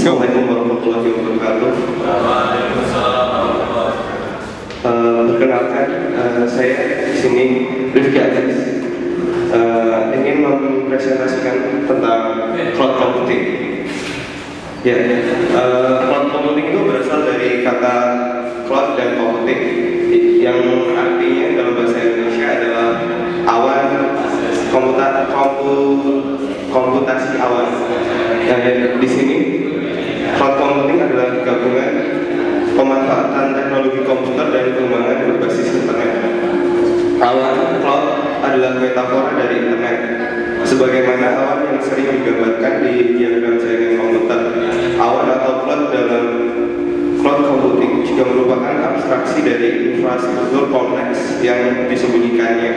Assalamualaikum warahmatullahi wabarakatuh. Perkenalkan, saya di sini Rifki Aziz ingin mempresentasikan tentang cloud computing. Ya, cloud computing itu berasal dari kata cloud dan computing, yang artinya dalam bahasa Indonesia adalah awan, komputasi awan. Di sini cloud computing adalah gabungan pemanfaatan teknologi komputer dan pengembangan berbasis internet. Awan cloud adalah metafora dari internet, sebagaimana awan yang sering digambarkan di diagram jaringan komputer. Awan atau cloud dalam cloud computing juga merupakan abstraksi dari infrastruktur kompleks yang disembunyikannya.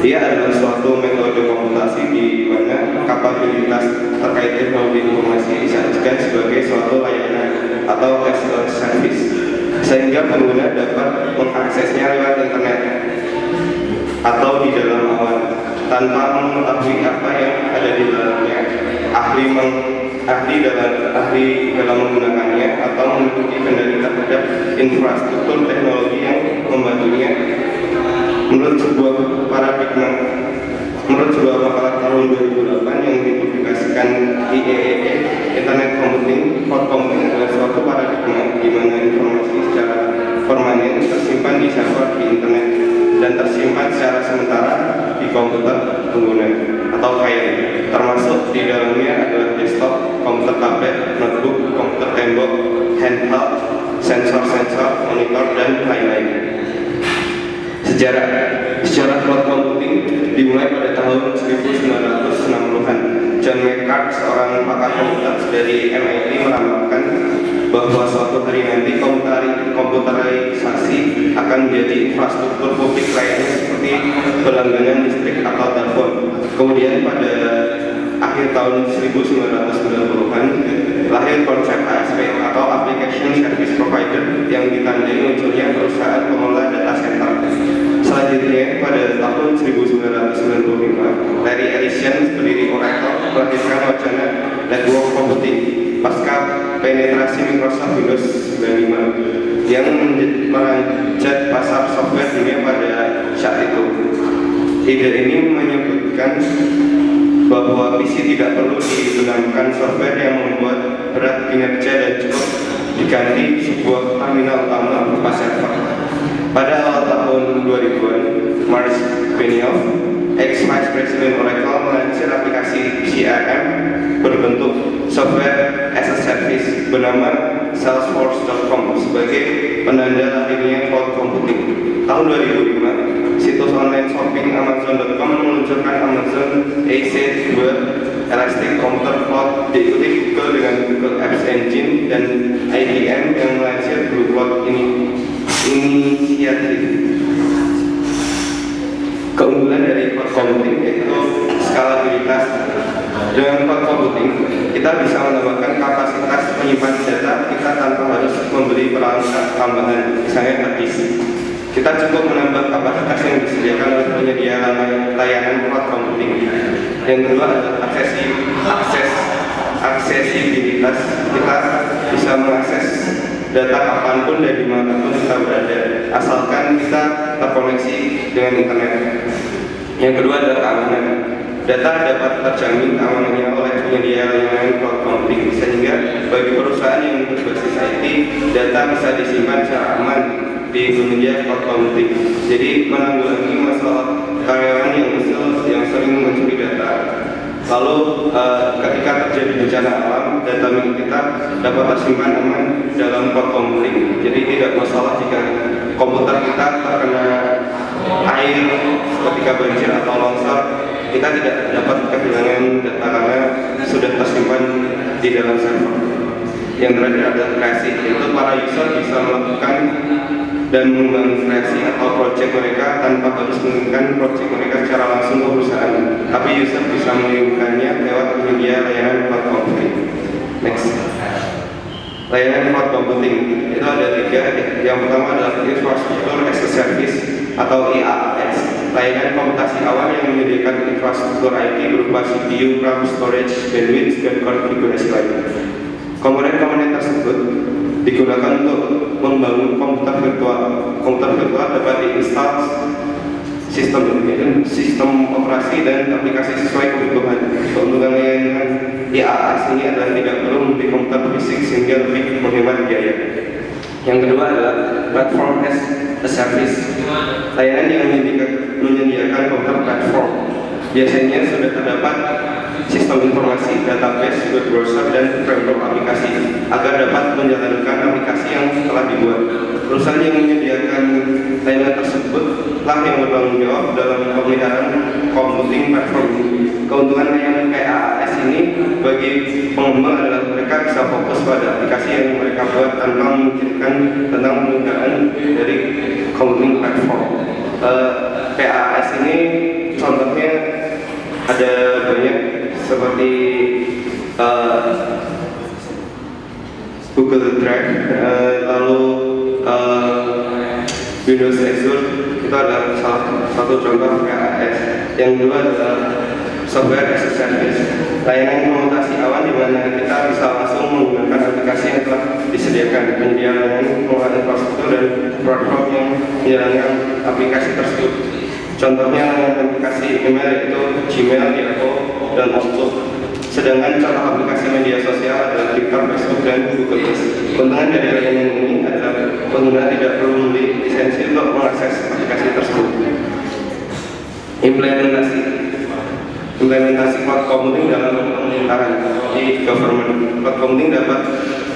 Ia adalah suatu metode komputasi di mana kapabilitas terkait teknologi informasi disajikan sebagai suatu layanan atau as a service, sehingga pengguna dapat mengaksesnya lewat internet atau di dalam awan tanpa mengetahui apa yang ada di dalamnya. Ahli dalam menggunakannya atau memiliki kendali terhadap infrastruktur teknologi yang membantunya. Menurut sebuah makalah tahun 2008 yang dipublikasikan IEEE, Internet Computing, cloud computing adalah suatu paradigma di mana informasi secara permanen tersimpan di server di internet dan tersimpan secara sementara di komputer pengguna atau file, termasuk di dalamnya adalah desktop, komputer tablet, notebook, komputer tembok, handheld, sensor-sensor, monitor, dan lain-lain. Sejarah cloud computing dimulai pada tahun 1960-an. John McCart, seorang pakar komputer dari MIT, meramalkan bahwa suatu hari nanti komputerisasi akan menjadi infrastruktur publik lainnya seperti berlangganan listrik atau telepon. Kemudian pada akhir tahun 1990-an lahir konsep ASP atau Application Service Provider yang ditandai munculnya perusahaan pengelola data center. Selanjutnya, pada tahun 1995, Larry Ellison, pendiri Oracle, melahirkan wacana network computing pasca penetrasi Microsoft Windows 95 yang meranjat pasar software dunia pada saat itu. Ide ini menyebutkan bahwa PC tidak perlu digunakan software yang membuat berat kinerja dan cukup diganti sebuah terminal utama berupa server. Pada awal tahun 2000-an, Mark Benioff, ex-vice president Oracle, melansir aplikasi CRM berbentuk software as a service bernama Salesforce.com sebagai penanda lahirnya cloud computing. Tahun 2005, situs online shopping Amazon.com meluncurkan Amazon EC2 Elastic Computer Cloud, diikuti Google dengan Google Apps Engine dan IBM yang melansir Blue Cloud inisiatif. Keunggulan dari cloud computing yaitu skalabilitas. Dengan cloud computing, kita bisa menambahkan kapasitas menyimpan data kita tanpa harus membeli peralatan tambahan, misalnya hard disk. Kita cukup menambah kapasitas yang disediakan oleh penyedia layanan cloud computing. Yang kedua adalah aksesibilitas. Kita bisa mengakses data kapanpun dan dimanapun kita berada, asalkan kita terkoneksi dengan internet. Yang kedua adalah keamanan. Data dapat terjamin keamanannya oleh penyedia layanan cloud computing, sehingga bagi perusahaan yang berbasis IT, data bisa disimpan secara aman di penyedia cloud computing. Jadi menanggulangi masalah karyawan yang sering mencuri data. Lalu ketika terjadi bencana alam, data milik kita dapat tersimpan aman dalam cloud computing. Jadi tidak masalah jika komputer kita terkena air ketika banjir atau longsor, kita tidak dapat kehilangan data karena sudah tersimpan di dalam server. Yang terakhir adalah kreasi, yaitu para user bisa melakukan dan mengembangkan kreasi atau project mereka tanpa harus mengirimkan project mereka secara langsung ke perusahaan, tapi user bisa mengirimkannya lewat penyedia layanan cloud computing. Next, layanan cloud computing itu ada 3. Yang pertama adalah infrastruktur as a service atau IaaS, layanan komputasi awan yang menyediakan infrastruktur IT berupa CPU, RAM, storage, bandwidth, dan konfigurasi lain. Komponen-komponen tersebut digunakan untuk membangun komputer virtual. Komputer virtual dapat diinstal sistem operasi dan aplikasi sesuai kebutuhan. Keuntungan layanan IaaS ini adalah tidak perlu membeli komputer fisik sehingga lebih menghemat biaya. Yang kedua adalah platform as a service. Layanan yang menyediakan komputer platform. Biasanya sudah terdapat sistem informasi, database, web browser, dan framework aplikasi agar dapat menjalankan aplikasi yang telah dibuat. Perusahaan yang menyediakan layanan tersebut lah yang bertanggung jawab dalam pemeliharaan computing platform. Keuntungan layanan IaaS ini bagi pengembang adalah mereka bisa fokus pada aplikasi yang mereka buat tanpa memikirkan tentang penggunaan dari computing platform. IaaS ini contohnya ada banyak seperti Google Drive, lalu Windows Azure itu adalah salah satu contoh IaaS. Yang kedua adalah software as a service, layanan komutasi awan di mana kita bisa langsung menggunakan aplikasi yang telah disediakan. Penyedia layanan pengelolaan infrastruktur dan platform yang menjalankan aplikasi tersebut. Contohnya layanan aplikasi email itu Gmail, Yahoo, dan Outlook. Sedangkan contoh aplikasi media sosial adalah Twitter, Facebook, dan Google+. Keuntungan dari layanan ini adalah pengguna tidak perlu membeli lisensi untuk mengakses aplikasi tersebut. Implementasi cloud computing dalam pemerintahan di government. Cloud computing dapat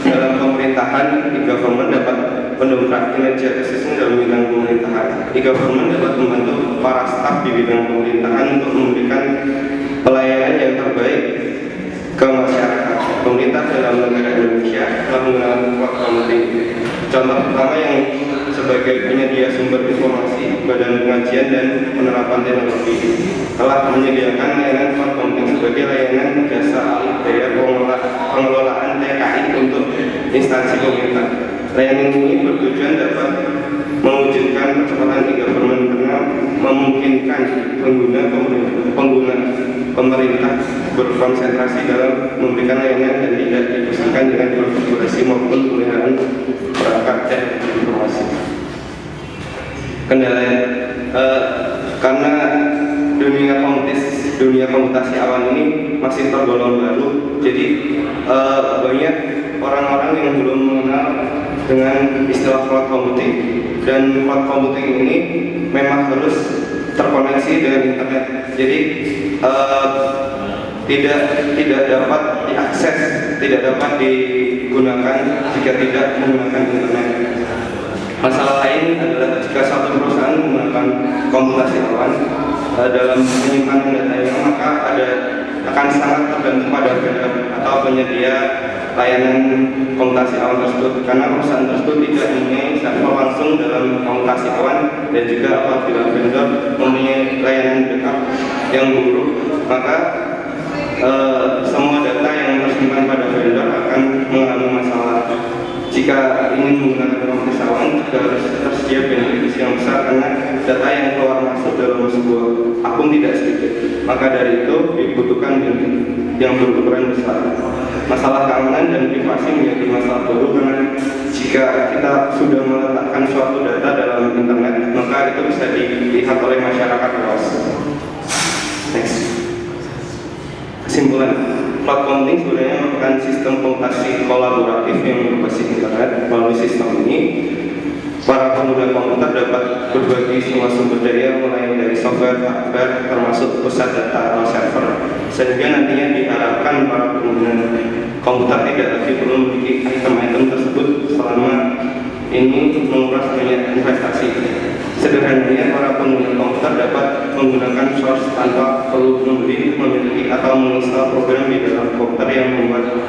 dalam pemerintahan di government dapat mendongkrak kinerja khususnya dalam bidang pemerintahan. Di government dapat membantu para staf di bidang pemerintahan untuk memberikan pelayanan yang terbaik ke masyarakat. Pemerintah dalam negara Indonesia telah menggunakan cloud computing. Contoh pertama yang sebagai penyedia sumber informasi, Badan Pengajian dan Penerapan Teknologi telah menyediakan layanan cloud computing sebagai layanan jasa alih daya pengelolaan TKI untuk instansi pemerintah. Layanan ini bertujuan dapat mewujudkan percepatan e-government karena memungkinkan pengguna pemerintah berkonsentrasi dalam memberikan layanan dan tidak dipusingkan dengan konfigurasi maupun pemeliharaan perangkat dan informasi. Kendala karena dunia komputasi awan ini masih tergolong baru, jadi banyak orang-orang yang belum mengenal dengan istilah cloud computing, dan cloud computing ini memang harus terkoneksi dengan internet. Jadi tidak dapat diakses, tidak dapat digunakan jika tidak menggunakan internet. Masalah lain adalah jika satu perusahaan menggunakan komputasi awan dalam menyimpan datanya, maka akan sangat tergantung pada vendor atau penyedia layanan komputasi awan tersebut, karena perusahaan tersebut tidak mempunyai server langsung dalam komputasi awan, dan juga apabila vendor mempunyai layanan backup yang buruk, maka semua data yang tersimpan pada vendor akan mengalami masalah. Jika ingin menggunakan komputasi awan, juga harus tersedia bandwidth yang besar karena data yang keluar masuk dalam sebuah akun tidak sedikit. Maka dari itu dibutuhkan bandwidth yang berukuran besar. Masalah keamanan dan privasi menjadi masalah baru karena jika kita sudah meletakkan suatu data dalam internet, maka itu bisa dilihat oleh masyarakat luas. Next. Kesimpulan, cloud computing sebenarnya merupakan sistem komputasi kolaboratif yang berbasis internet. Melalui sistem ini, para pengguna komputer dapat berbagi semua sumber daya mulai dari software, hardware, termasuk pusat data atau server, sehingga nantinya diharapkan para pengguna komputer tidak lagi perlu memiliki item-item tersebut selama ini menguras banyak investasi. Sederhananya, para pengguna komputer dapat menggunakan source tanpa perlu membeli, memiliki atau menginstal program di dalam komputer yang membuat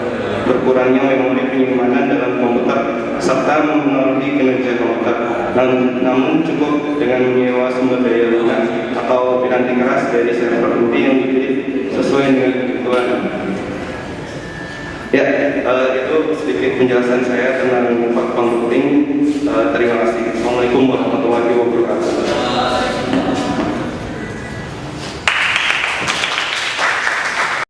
berkurangnya memori penyimpanan dalam komputer serta mempengaruhi kinerja komputer. Namun cukup dengan menyewa sumber daya lunak atau piranti keras dari server inti yang dipilih sesuai dengan kebutuhan. Ya, itu sedikit penjelasan saya tentang cloud computing. Terima kasih. Assalamualaikum warahmatullahi wabarakatuh.